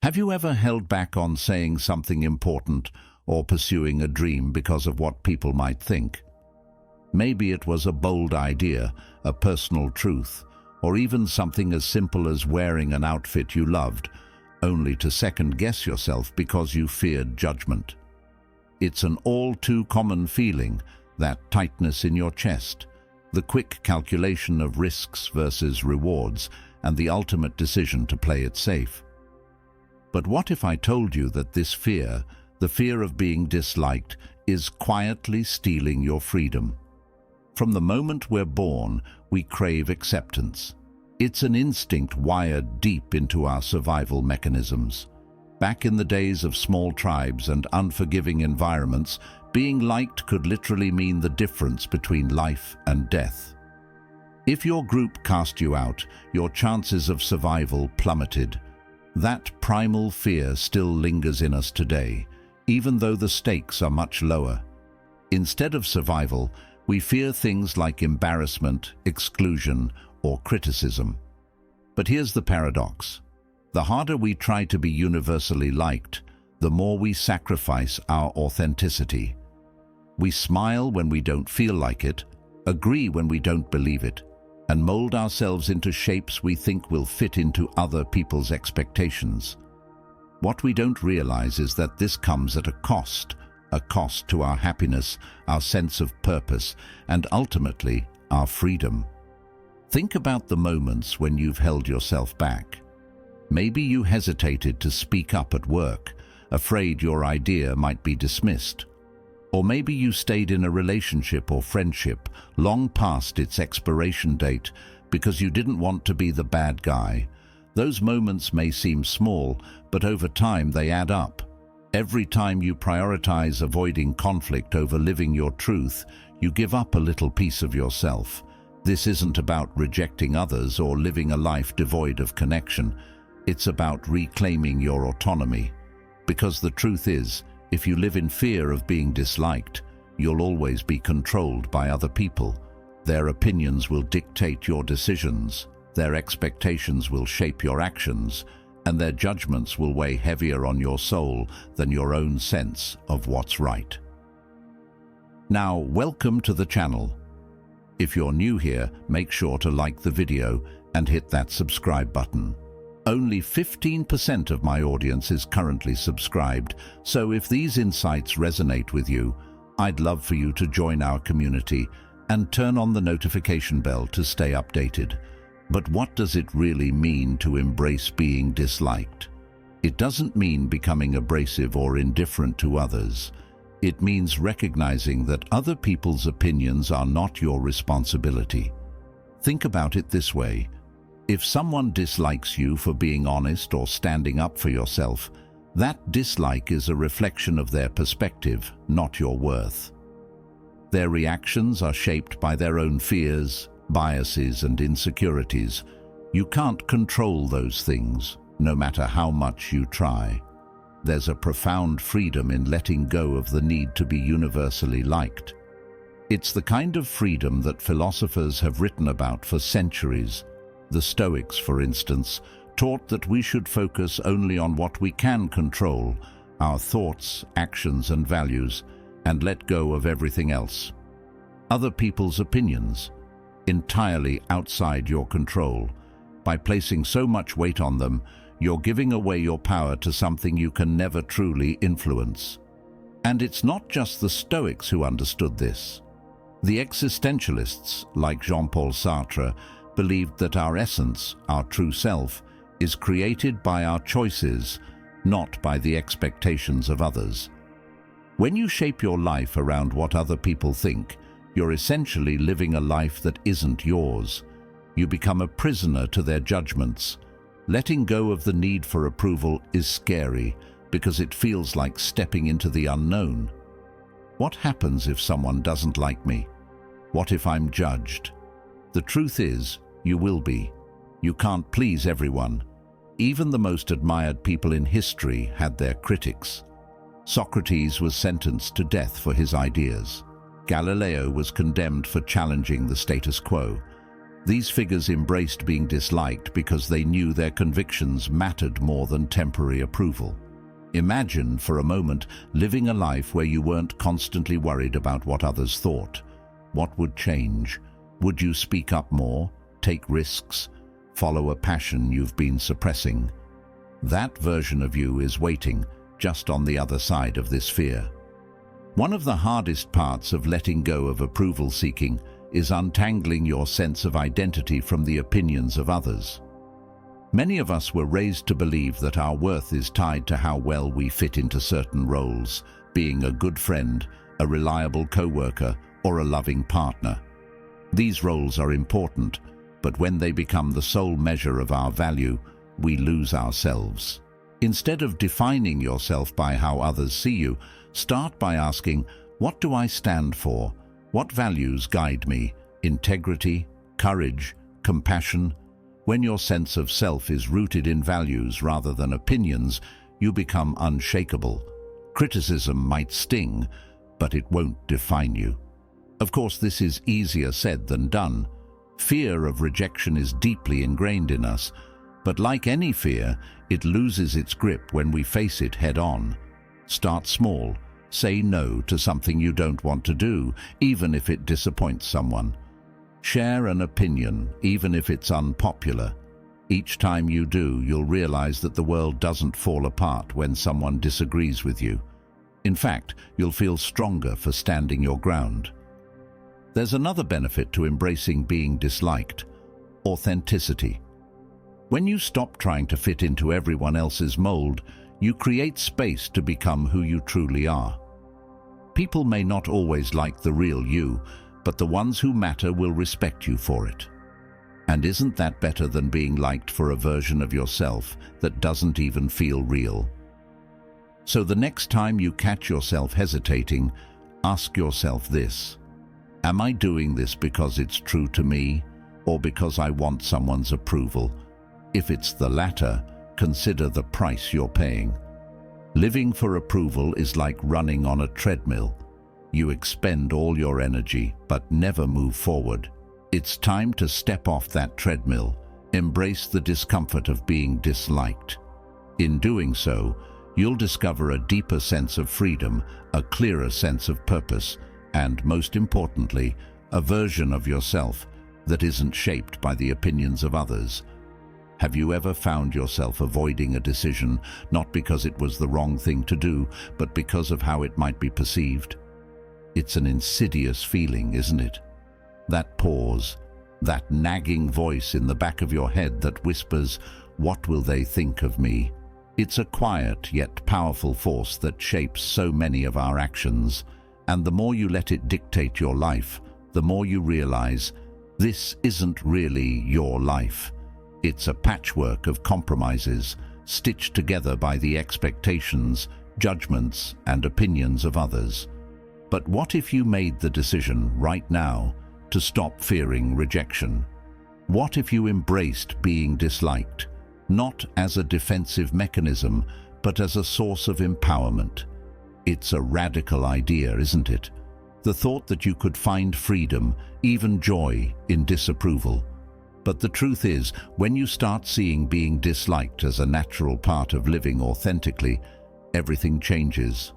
Have you ever held back on saying something important or pursuing a dream because of what people might think? Maybe it was a bold idea, a personal truth, or even something as simple as wearing an outfit you loved, only to second-guess yourself because you feared judgment. It's an all too common feeling, that tightness in your chest, the quick calculation of risks versus rewards, and the ultimate decision to play it safe. But what if I told you that this fear, the fear of being disliked, is quietly stealing your freedom? From the moment we're born, we crave acceptance. It's an instinct wired deep into our survival mechanisms. Back in the days of small tribes and unforgiving environments, being liked could literally mean the difference between life and death. If your group cast you out, your chances of survival plummeted. That primal fear still lingers in us today, even though the stakes are much lower. Instead of survival, we fear things like embarrassment, exclusion, or criticism. But here's the paradox. The harder we try to be universally liked, the more we sacrifice our authenticity. We smile when we don't feel like it, agree when we don't believe it, and mold ourselves into shapes we think will fit into other people's expectations. What we don't realize is that this comes at a cost to our happiness, our sense of purpose, and ultimately, our freedom. Think about the moments when you've held yourself back. Maybe you hesitated to speak up at work, afraid your idea might be dismissed. Or maybe you stayed in a relationship or friendship long past its expiration date because you didn't want to be the bad guy. Those moments may seem small, but over time they add up. Every time you prioritize avoiding conflict over living your truth, you give up a little piece of yourself. This isn't about rejecting others or living a life devoid of connection. It's about reclaiming your autonomy. Because the truth is, if you live in fear of being disliked, you'll always be controlled by other people. Their opinions will dictate your decisions, their expectations will shape your actions, and their judgments will weigh heavier on your soul than your own sense of what's right. Now, welcome to the channel. If you're new here, make sure to like the video and hit that subscribe button. Only 15% of my audience is currently subscribed, so if these insights resonate with you, I'd love for you to join our community and turn on the notification bell to stay updated. But what does it really mean to embrace being disliked? It doesn't mean becoming abrasive or indifferent to others. It means recognizing that other people's opinions are not your responsibility. Think about it this way. If someone dislikes you for being honest or standing up for yourself, that dislike is a reflection of their perspective, not your worth. Their reactions are shaped by their own fears, biases, and insecurities. You can't control those things, no matter how much you try. There's a profound freedom in letting go of the need to be universally liked. It's the kind of freedom that philosophers have written about for centuries. The Stoics, for instance, taught that we should focus only on what we can control, our thoughts, actions, and values, and let go of everything else. Other people's opinions, entirely outside your control. By placing so much weight on them, you're giving away your power to something you can never truly influence. And it's not just the Stoics who understood this. The existentialists, like Jean-Paul Sartre, believed that our essence, our true self, is created by our choices, not by the expectations of others. When you shape your life around what other people think, you're essentially living a life that isn't yours. You become a prisoner to their judgments. Letting go of the need for approval is scary because it feels like stepping into the unknown. What happens if someone doesn't like me? What if I'm judged? The truth is, you will be. You can't please everyone. Even the most admired people in history had their critics. Socrates was sentenced to death for his ideas. Galileo was condemned for challenging the status quo. These figures embraced being disliked because they knew their convictions mattered more than temporary approval. Imagine, for a moment, living a life where you weren't constantly worried about what others thought. What would change? Would you speak up more, take risks, follow a passion you've been suppressing? That version of you is waiting, just on the other side of this fear. One of the hardest parts of letting go of approval seeking is untangling your sense of identity from the opinions of others. Many of us were raised to believe that our worth is tied to how well we fit into certain roles, being a good friend, a reliable co-worker, or a loving partner. These roles are important, but when they become the sole measure of our value, we lose ourselves. Instead of defining yourself by how others see you, start by asking, what do I stand for? What values guide me? Integrity, courage, compassion. When your sense of self is rooted in values rather than opinions, you become unshakable. Criticism might sting, but it won't define you. Of course, this is easier said than done. Fear of rejection is deeply ingrained in us, but like any fear, it loses its grip when we face it head-on. Start small. Say no to something you don't want to do, even if it disappoints someone. Share an opinion, even if it's unpopular. Each time you do, you'll realize that the world doesn't fall apart when someone disagrees with you. In fact, you'll feel stronger for standing your ground. There's another benefit to embracing being disliked: authenticity. When you stop trying to fit into everyone else's mold, you create space to become who you truly are. People may not always like the real you, but the ones who matter will respect you for it. And isn't that better than being liked for a version of yourself that doesn't even feel real? So the next time you catch yourself hesitating, ask yourself this: am I doing this because it's true to me, or because I want someone's approval? If it's the latter, consider the price you're paying. Living for approval is like running on a treadmill. You expend all your energy, but never move forward. It's time to step off that treadmill, embrace the discomfort of being disliked. In doing so, you'll discover a deeper sense of freedom, a clearer sense of purpose, and, most importantly, a version of yourself that isn't shaped by the opinions of others. Have you ever found yourself avoiding a decision, not because it was the wrong thing to do, but because of how it might be perceived? It's an insidious feeling, isn't it? That pause, that nagging voice in the back of your head that whispers, "What will they think of me?" It's a quiet yet powerful force that shapes so many of our actions, and the more you let it dictate your life, the more you realize this isn't really your life. It's a patchwork of compromises, stitched together by the expectations, judgments, and opinions of others. But what if you made the decision right now to stop fearing rejection? What if you embraced being disliked, not as a defensive mechanism, but as a source of empowerment? It's a radical idea, isn't it? The thought that you could find freedom, even joy, in disapproval. But the truth is, when you start seeing being disliked as a natural part of living authentically, everything changes.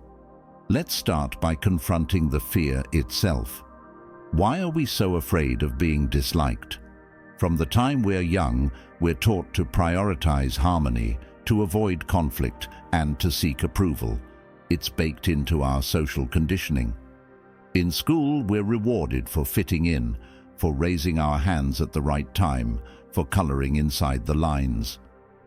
Let's start by confronting the fear itself. Why are we so afraid of being disliked? From the time we're young, we're taught to prioritize harmony, to avoid conflict, and to seek approval. It's baked into our social conditioning. In school, we're rewarded for fitting in, for raising our hands at the right time, for coloring inside the lines.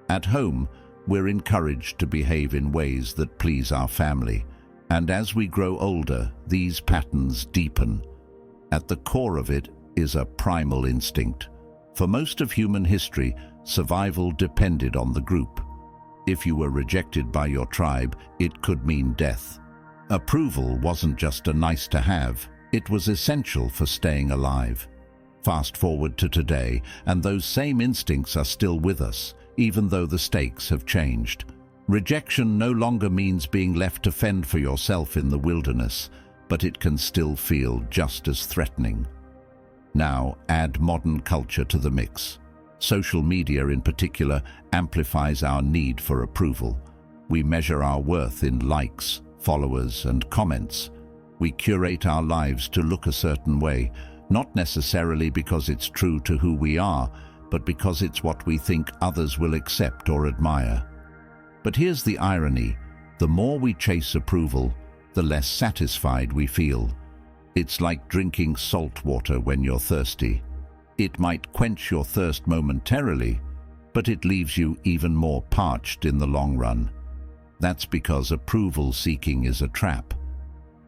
At home, we're encouraged to behave in ways that please our family. And as we grow older, these patterns deepen. At the core of it is a primal instinct. For most of human history, survival depended on the group. If you were rejected by your tribe, it could mean death. Approval wasn't just a nice to have, it was essential for staying alive. Fast forward to today, and those same instincts are still with us, even though the stakes have changed. Rejection no longer means being left to fend for yourself in the wilderness, but it can still feel just as threatening. Now, add modern culture to the mix. Social media in particular amplifies our need for approval. We measure our worth in likes, followers, and comments. We curate our lives to look a certain way, not necessarily because it's true to who we are, but because it's what we think others will accept or admire. But here's the irony: the more we chase approval, the less satisfied we feel. It's like drinking salt water when you're thirsty. It might quench your thirst momentarily, but it leaves you even more parched in the long run. That's because approval seeking is a trap.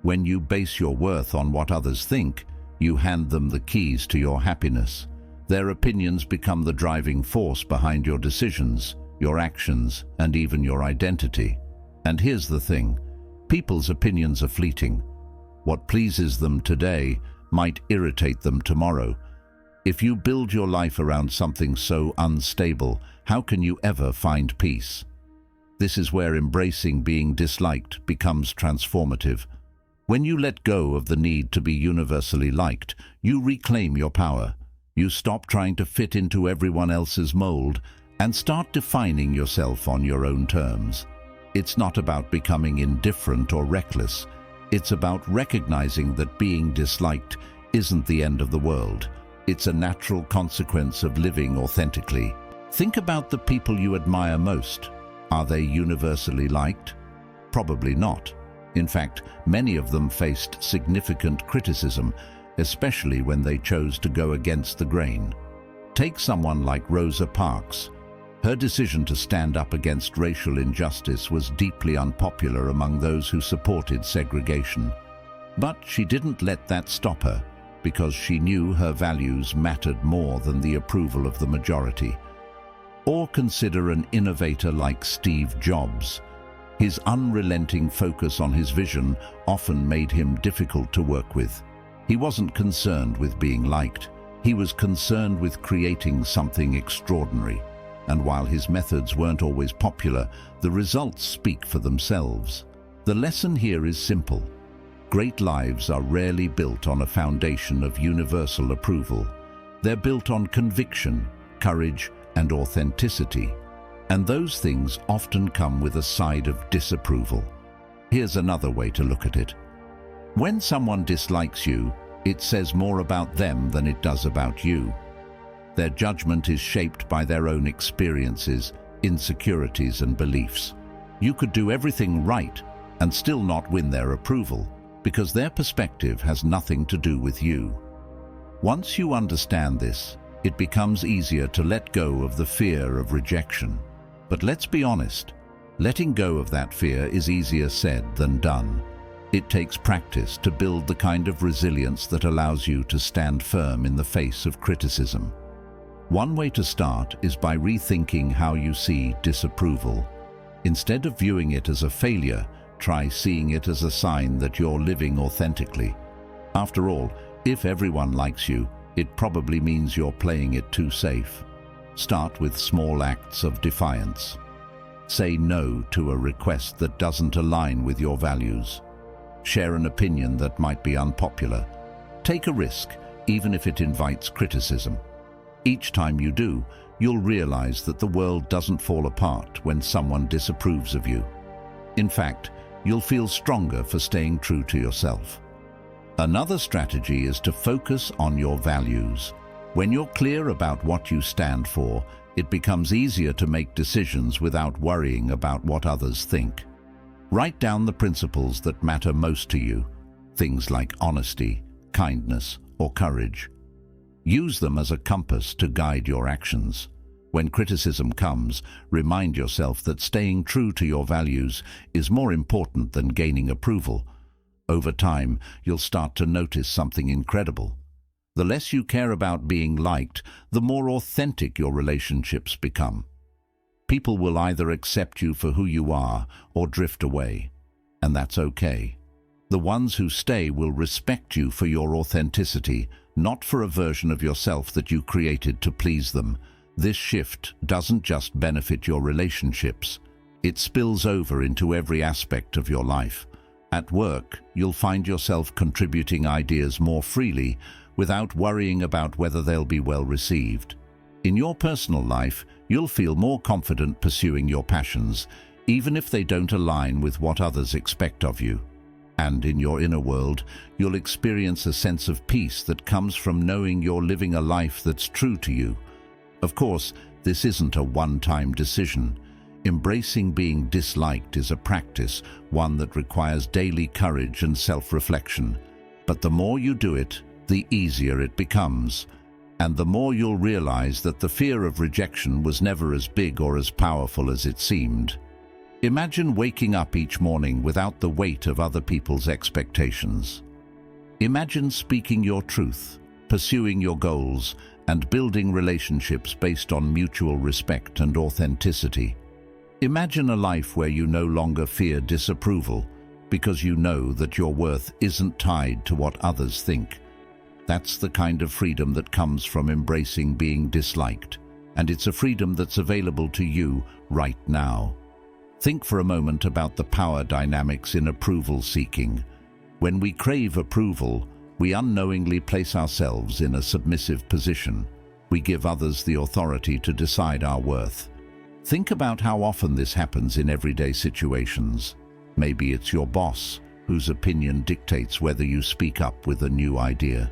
When you base your worth on what others think, you hand them the keys to your happiness. Their opinions become the driving force behind your decisions, your actions, and even your identity. And here's the thing: people's opinions are fleeting. What pleases them today might irritate them tomorrow. If you build your life around something so unstable, how can you ever find peace? This is where embracing being disliked becomes transformative. When you let go of the need to be universally liked, you reclaim your power. You stop trying to fit into everyone else's mold and start defining yourself on your own terms. It's not about becoming indifferent or reckless. It's about recognizing that being disliked isn't the end of the world. It's a natural consequence of living authentically. Think about the people you admire most. Are they universally liked? Probably not. In fact, many of them faced significant criticism, especially when they chose to go against the grain. Take someone like Rosa Parks. Her decision to stand up against racial injustice was deeply unpopular among those who supported segregation. But she didn't let that stop her, because she knew her values mattered more than the approval of the majority. Or consider an innovator like Steve Jobs. His unrelenting focus on his vision often made him difficult to work with. He wasn't concerned with being liked. He was concerned with creating something extraordinary. And while his methods weren't always popular, the results speak for themselves. The lesson here is simple. Great lives are rarely built on a foundation of universal approval. They're built on conviction, courage, and authenticity. And those things often come with a side of disapproval. Here's another way to look at it. When someone dislikes you, it says more about them than it does about you. Their judgment is shaped by their own experiences, insecurities, and beliefs. You could do everything right and still not win their approval, because their perspective has nothing to do with you. Once you understand this, it becomes easier to let go of the fear of rejection. But let's be honest, letting go of that fear is easier said than done. It takes practice to build the kind of resilience that allows you to stand firm in the face of criticism. One way to start is by rethinking how you see disapproval. Instead of viewing it as a failure, try seeing it as a sign that you're living authentically. After all, if everyone likes you, it probably means you're playing it too safe. Start with small acts of defiance. Say no to a request that doesn't align with your values. Share an opinion that might be unpopular. Take a risk, even if it invites criticism. Each time you do, you'll realize that the world doesn't fall apart when someone disapproves of you. In fact, you'll feel stronger for staying true to yourself. Another strategy is to focus on your values. When you're clear about what you stand for, it becomes easier to make decisions without worrying about what others think. Write down the principles that matter most to you, things like honesty, kindness, or courage. Use them as a compass to guide your actions. When criticism comes, remind yourself that staying true to your values is more important than gaining approval. Over time, you'll start to notice something incredible. The less you care about being liked, the more authentic your relationships become. People will either accept you for who you are or drift away, and that's okay. The ones who stay will respect you for your authenticity, not for a version of yourself that you created to please them. This shift doesn't just benefit your relationships, it spills over into every aspect of your life. At work, you'll find yourself contributing ideas more freely, without worrying about whether they'll be well received. In your personal life, you'll feel more confident pursuing your passions, even if they don't align with what others expect of you. And in your inner world, you'll experience a sense of peace that comes from knowing you're living a life that's true to you. Of course, this isn't a one-time decision. Embracing being disliked is a practice, one that requires daily courage and self-reflection. But the more you do it, the easier it becomes. And the more you'll realize that the fear of rejection was never as big or as powerful as it seemed. Imagine waking up each morning without the weight of other people's expectations. Imagine speaking your truth, pursuing your goals, and building relationships based on mutual respect and authenticity. Imagine a life where you no longer fear disapproval because you know that your worth isn't tied to what others think. That's the kind of freedom that comes from embracing being disliked, and it's a freedom that's available to you right now. Think for a moment about the power dynamics in approval seeking. When we crave approval, we unknowingly place ourselves in a submissive position. We give others the authority to decide our worth. Think about how often this happens in everyday situations. Maybe it's your boss, whose opinion dictates whether you speak up with a new idea.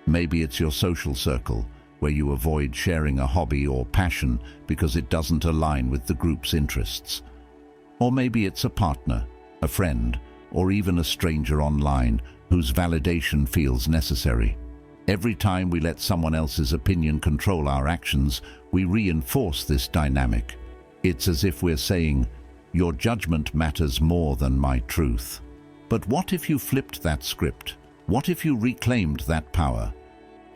Maybe it's your social circle, where you avoid sharing a hobby or passion because it doesn't align with the group's interests. Or maybe it's a partner, a friend, or even a stranger online whose validation feels necessary. Every time we let someone else's opinion control our actions, we reinforce this dynamic. It's as if we're saying, "Your judgment matters more than my truth." But what if you flipped that script? What if you reclaimed that power?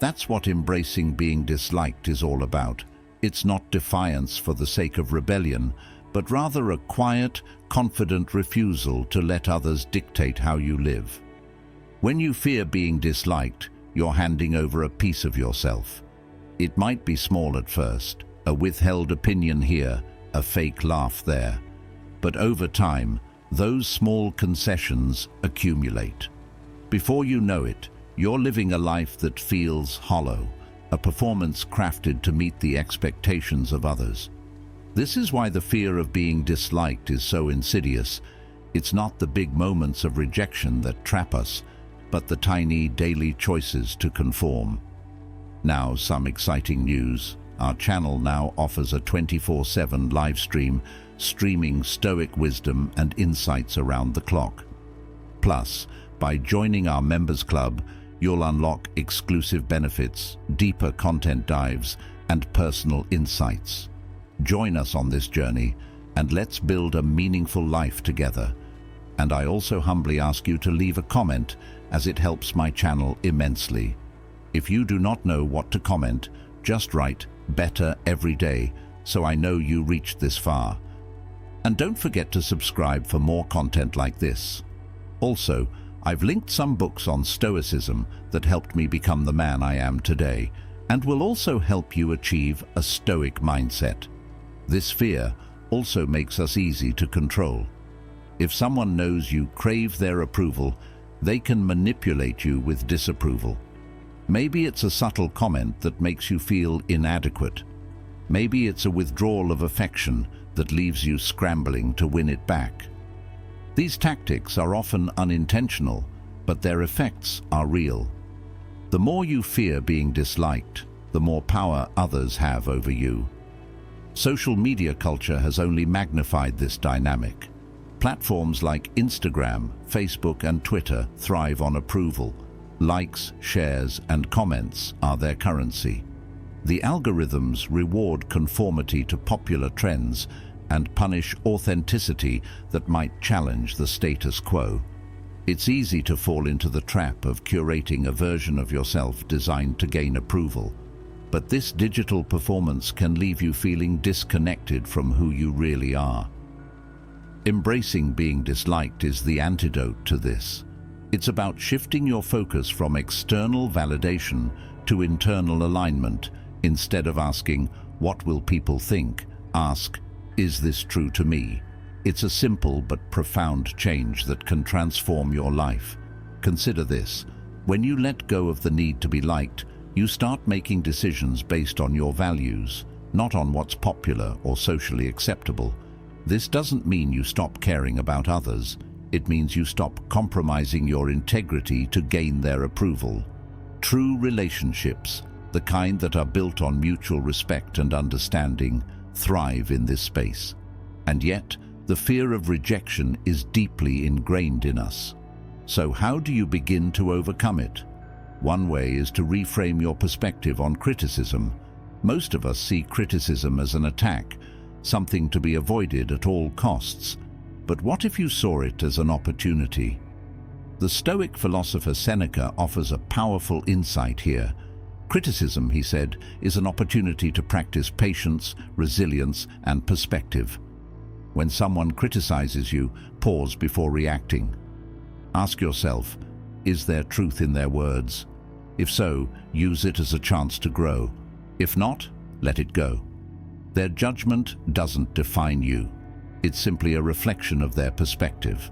That's what embracing being disliked is all about. It's not defiance for the sake of rebellion, but rather a quiet, confident refusal to let others dictate how you live. When you fear being disliked, you're handing over a piece of yourself. It might be small at first, a withheld opinion here, a fake laugh there. But over time, those small concessions accumulate. Before you know it, you're living a life that feels hollow, a performance crafted to meet the expectations of others. This is why the fear of being disliked is so insidious. It's not the big moments of rejection that trap us, but the tiny daily choices to conform. Now, some exciting news. Our channel now offers a 24/7 live stream, streaming Stoic wisdom and insights around the clock. Plus, by joining our members club, you'll unlock exclusive benefits, deeper content dives, and personal insights. Join us on this journey, and let's build a meaningful life together. And I also humbly ask you to leave a comment, as it helps my channel immensely. If you do not know what to comment, just write "better every day" so I know you reached this far. And don't forget to subscribe for more content like this. Also, I've linked some books on Stoicism that helped me become the man I am today, and will also help you achieve a Stoic mindset. This fear also makes us easy to control. If someone knows you crave their approval, they can manipulate you with disapproval. Maybe it's a subtle comment that makes you feel inadequate. Maybe it's a withdrawal of affection that leaves you scrambling to win it back. These tactics are often unintentional, but their effects are real. The more you fear being disliked, the more power others have over you. Social media culture has only magnified this dynamic. Platforms like Instagram, Facebook, and Twitter thrive on approval. Likes, shares, and comments are their currency. The algorithms reward conformity to popular trends and punish authenticity that might challenge the status quo. It's easy to fall into the trap of curating a version of yourself designed to gain approval. But this digital performance can leave you feeling disconnected from who you really are. Embracing being disliked is the antidote to this. It's about shifting your focus from external validation to internal alignment. Instead of asking, "What will people think?" ask, "Is this true to me?" It's a simple but profound change that can transform your life. Consider this. When you let go of the need to be liked, you start making decisions based on your values, not on what's popular or socially acceptable. This doesn't mean you stop caring about others. It means you stop compromising your integrity to gain their approval. True relationships, the kind that are built on mutual respect and understanding, thrive in this space. And yet, the fear of rejection is deeply ingrained in us. So how do you begin to overcome it? One way is to reframe your perspective on criticism. Most of us see criticism as an attack, something to be avoided at all costs. But what if you saw it as an opportunity? The Stoic philosopher Seneca offers a powerful insight here. Criticism, he said, is an opportunity to practice patience, resilience, and perspective. When someone criticizes you, pause before reacting. Ask yourself, is there truth in their words? If so, use it as a chance to grow. If not, let it go. Their judgment doesn't define you. It's simply a reflection of their perspective.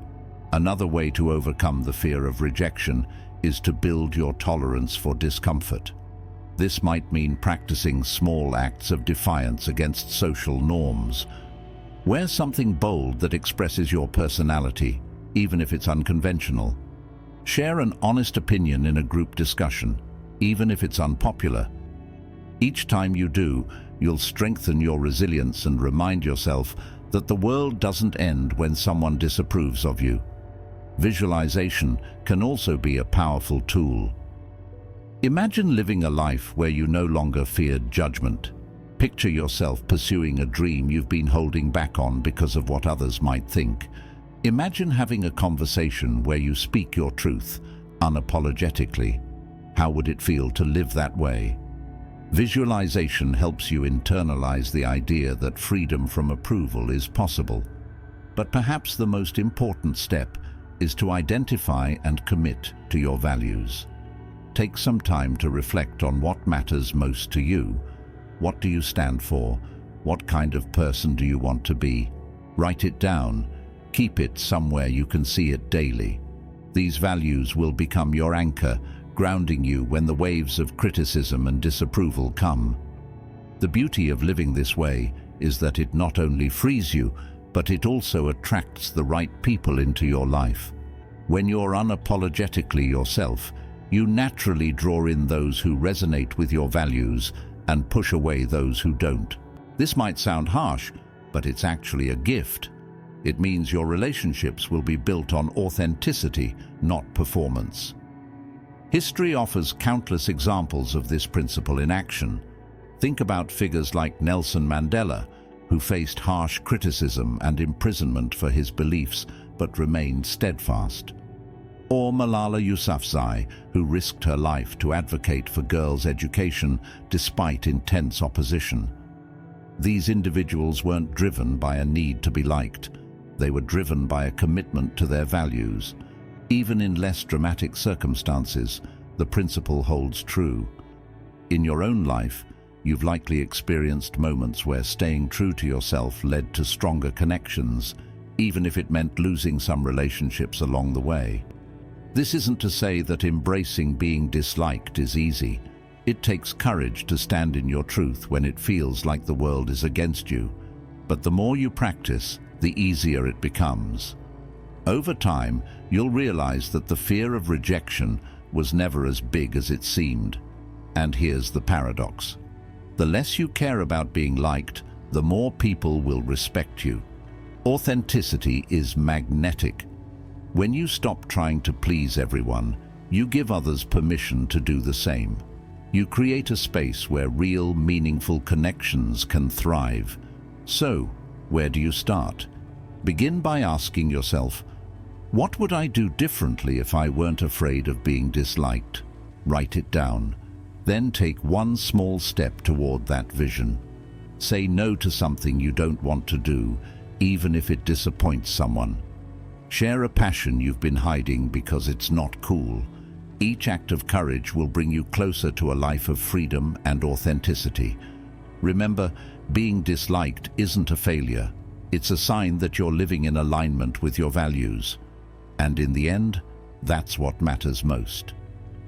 Another way to overcome the fear of rejection is to build your tolerance for discomfort. This might mean practicing small acts of defiance against social norms. Wear something bold that expresses your personality, even if it's unconventional. Share an honest opinion in a group discussion, even if it's unpopular. Each time you do, you'll strengthen your resilience and remind yourself that the world doesn't end when someone disapproves of you. Visualization can also be a powerful tool. Imagine living a life where you no longer feared judgment. Picture yourself pursuing a dream you've been holding back on because of what others might think. Imagine having a conversation where you speak your truth, unapologetically. How would it feel to live that way? Visualization helps you internalize the idea that freedom from approval is possible. But perhaps the most important step is to identify and commit to your values. Take some time to reflect on what matters most to you. What do you stand for? What kind of person do you want to be? Write it down. Keep it somewhere you can see it daily. These values will become your anchor, grounding you when the waves of criticism and disapproval come. The beauty of living this way is that it not only frees you, but it also attracts the right people into your life. When you're unapologetically yourself, you naturally draw in those who resonate with your values and push away those who don't. This might sound harsh, but it's actually a gift. It means your relationships will be built on authenticity, not performance. History offers countless examples of this principle in action. Think about figures like Nelson Mandela, who faced harsh criticism and imprisonment for his beliefs but remained steadfast. Or Malala Yousafzai, who risked her life to advocate for girls' education despite intense opposition. These individuals weren't driven by a need to be liked. They were driven by a commitment to their values. Even in less dramatic circumstances, the principle holds true. In your own life, you've likely experienced moments where staying true to yourself led to stronger connections, even if it meant losing some relationships along the way. This isn't to say that embracing being disliked is easy. It takes courage to stand in your truth when it feels like the world is against you. But the more you practice, the easier it becomes. Over time, you'll realize that the fear of rejection was never as big as it seemed. And here's the paradox. The less you care about being liked, the more people will respect you. Authenticity is magnetic. When you stop trying to please everyone, you give others permission to do the same. You create a space where real, meaningful connections can thrive. So, where do you start? Begin by asking yourself, what would I do differently if I weren't afraid of being disliked? Write it down. Then take one small step toward that vision. Say no to something you don't want to do, even if it disappoints someone. Share a passion you've been hiding because it's not cool. Each act of courage will bring you closer to a life of freedom and authenticity. Remember, being disliked isn't a failure. It's a sign that you're living in alignment with your values. And in the end, that's what matters most.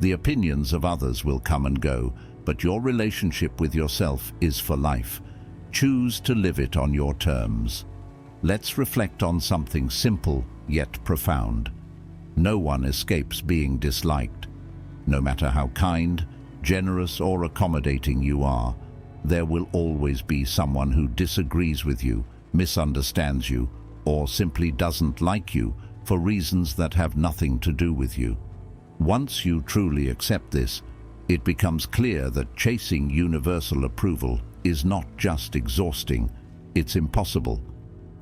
The opinions of others will come and go, but your relationship with yourself is for life. Choose to live it on your terms. Let's reflect on something simple yet profound. No one escapes being disliked. No matter how kind, generous, or accommodating you are, there will always be someone who disagrees with you, misunderstands you, or simply doesn't like you for reasons that have nothing to do with you. Once you truly accept this, it becomes clear that chasing universal approval is not just exhausting, it's impossible.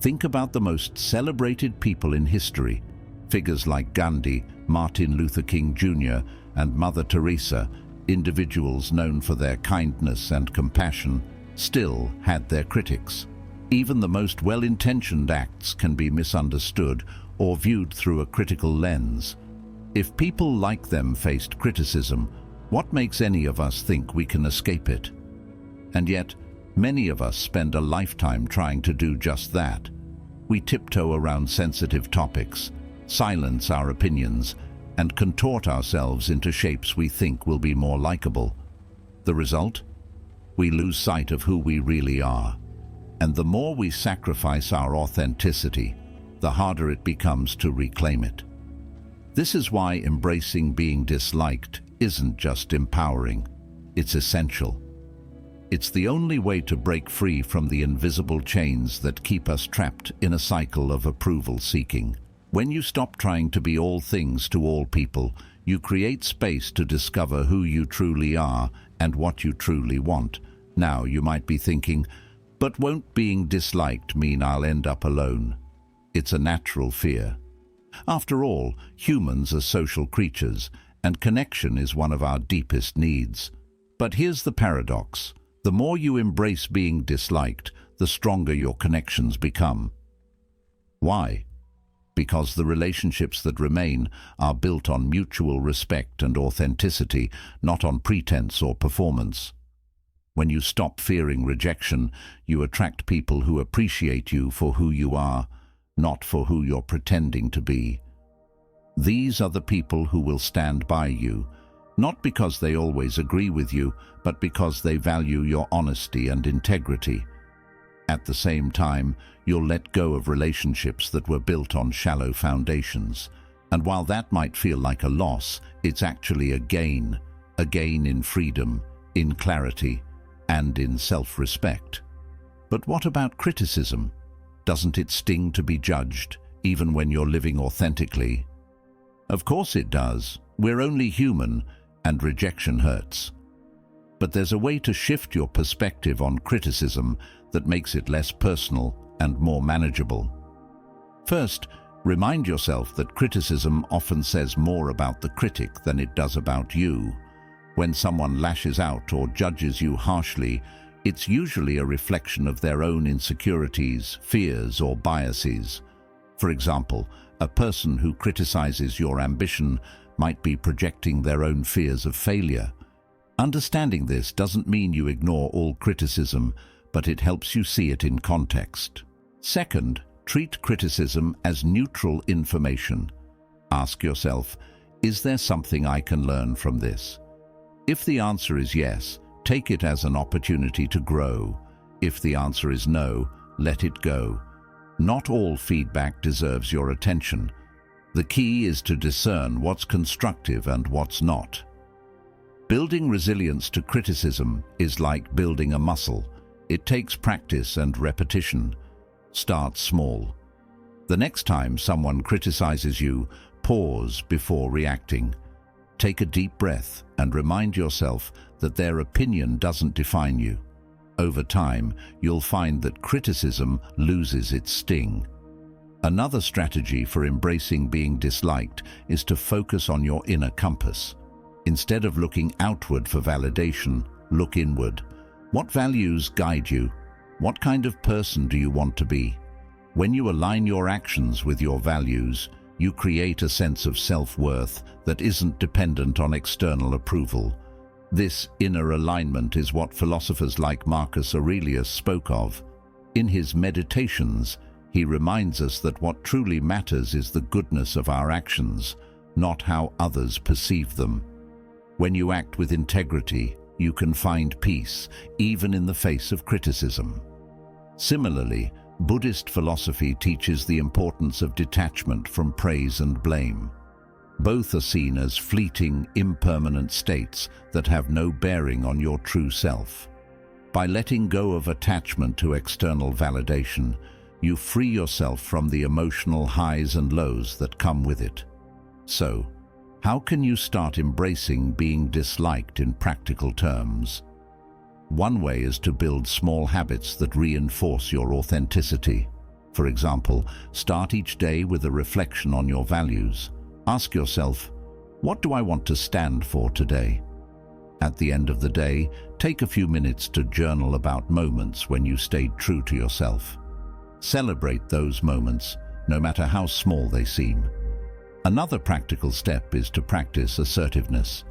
Think about the most celebrated people in history. Figures like Gandhi, Martin Luther King Jr., and Mother Teresa, individuals known for their kindness and compassion, still had their critics. Even the most well-intentioned acts can be misunderstood or viewed through a critical lens. If people like them faced criticism, what makes any of us think we can escape it? And yet, many of us spend a lifetime trying to do just that. We tiptoe around sensitive topics, silence our opinions, and contort ourselves into shapes we think will be more likable. The result? We lose sight of who we really are. And the more we sacrifice our authenticity, the harder it becomes to reclaim it. This is why embracing being disliked isn't just empowering, it's essential. It's the only way to break free from the invisible chains that keep us trapped in a cycle of approval seeking. When you stop trying to be all things to all people, you create space to discover who you truly are and what you truly want. Now, you might be thinking, but won't being disliked mean I'll end up alone? It's a natural fear. After all, humans are social creatures, and connection is one of our deepest needs. But here's the paradox. The more you embrace being disliked, the stronger your connections become. Why? Because the relationships that remain are built on mutual respect and authenticity, not on pretense or performance. When you stop fearing rejection, you attract people who appreciate you for who you are, not for who you're pretending to be. These are the people who will stand by you, not because they always agree with you, but because they value your honesty and integrity. At the same time, you'll let go of relationships that were built on shallow foundations. And while that might feel like a loss, it's actually a gain in freedom, in clarity, and in self-respect. But what about criticism? Doesn't it sting to be judged, even when you're living authentically? Of course it does. We're only human, and rejection hurts. But there's a way to shift your perspective on criticism that makes it less personal and more manageable. First, remind yourself that criticism often says more about the critic than it does about you. When someone lashes out or judges you harshly, it's usually a reflection of their own insecurities, fears, or biases. For example, a person who criticizes your ambition might be projecting their own fears of failure. Understanding this doesn't mean you ignore all criticism, but it helps you see it in context. Second, treat criticism as neutral information. Ask yourself, is there something I can learn from this? If the answer is yes, take it as an opportunity to grow. If the answer is no, let it go. Not all feedback deserves your attention. The key is to discern what's constructive and what's not. Building resilience to criticism is like building a muscle. It takes practice and repetition. Start small. The next time someone criticizes you, pause before reacting. Take a deep breath and remind yourself that their opinion doesn't define you. Over time, you'll find that criticism loses its sting. Another strategy for embracing being disliked is to focus on your inner compass. Instead of looking outward for validation, look inward. What values guide you? What kind of person do you want to be? When you align your actions with your values, you create a sense of self-worth that isn't dependent on external approval. This inner alignment is what philosophers like Marcus Aurelius spoke of. In his Meditations, he reminds us that what truly matters is the goodness of our actions, not how others perceive them. When you act with integrity, you can find peace, even in the face of criticism. Similarly, Buddhist philosophy teaches the importance of detachment from praise and blame. Both are seen as fleeting, impermanent states that have no bearing on your true self. By letting go of attachment to external validation, you free yourself from the emotional highs and lows that come with it. So, how can you start embracing being disliked in practical terms? One way is to build small habits that reinforce your authenticity. For example, start each day with a reflection on your values. Ask yourself, what do I want to stand for today? At the end of the day, take a few minutes to journal about moments when you stayed true to yourself. Celebrate those moments, no matter how small they seem. Another practical step is to practice assertiveness.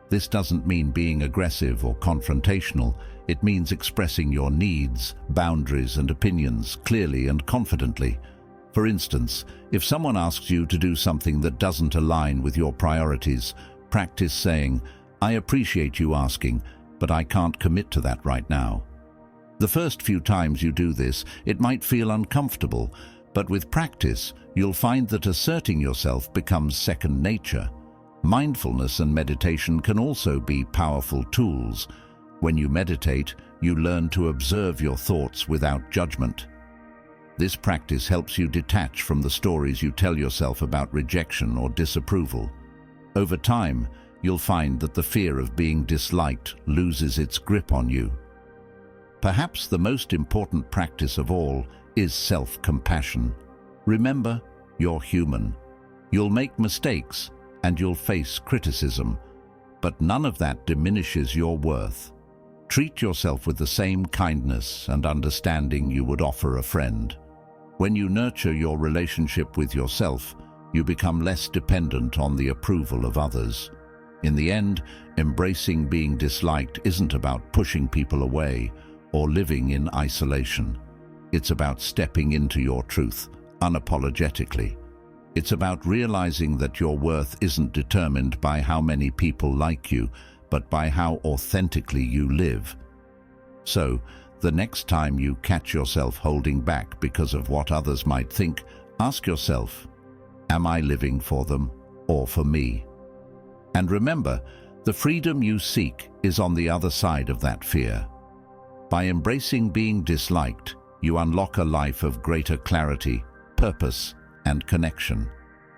This doesn't mean being aggressive or confrontational. It means expressing your needs, boundaries, and opinions clearly and confidently. For instance, if someone asks you to do something that doesn't align with your priorities, practice saying, "I appreciate you asking, but I can't commit to that right now." The first few times you do this, it might feel uncomfortable, but with practice, you'll find that asserting yourself becomes second nature. Mindfulness and meditation can also be powerful tools. When you meditate, you learn to observe your thoughts without judgment. This practice helps you detach from the stories you tell yourself about rejection or disapproval. Over time, you'll find that the fear of being disliked loses its grip on you. Perhaps the most important practice of all is self-compassion. Remember, you're human. You'll make mistakes and you'll face criticism, but none of that diminishes your worth. Treat yourself with the same kindness and understanding you would offer a friend. When you nurture your relationship with yourself, you become less dependent on the approval of others. In the end, embracing being disliked isn't about pushing people away or living in isolation. It's about stepping into your truth, unapologetically. It's about realizing that your worth isn't determined by how many people like you, but by how authentically you live. So, the next time you catch yourself holding back because of what others might think, ask yourself, am I living for them or for me? And remember, the freedom you seek is on the other side of that fear. By embracing being disliked, you unlock a life of greater clarity, purpose, and connection.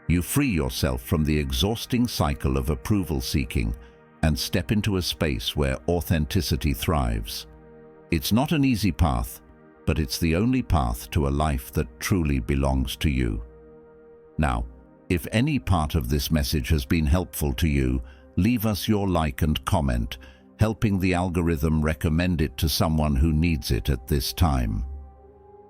You free yourself from the exhausting cycle of approval seeking and step into a space where authenticity thrives. It's not an easy path, but it's the only path to a life that truly belongs to you. Now, if any part of this message has been helpful to you, leave us your like and comment, helping the algorithm recommend it to someone who needs it at this time.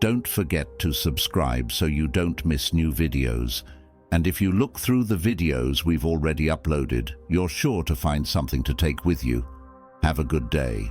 Don't forget to subscribe so you don't miss new videos. And if you look through the videos we've already uploaded, you're sure to find something to take with you. Have a good day.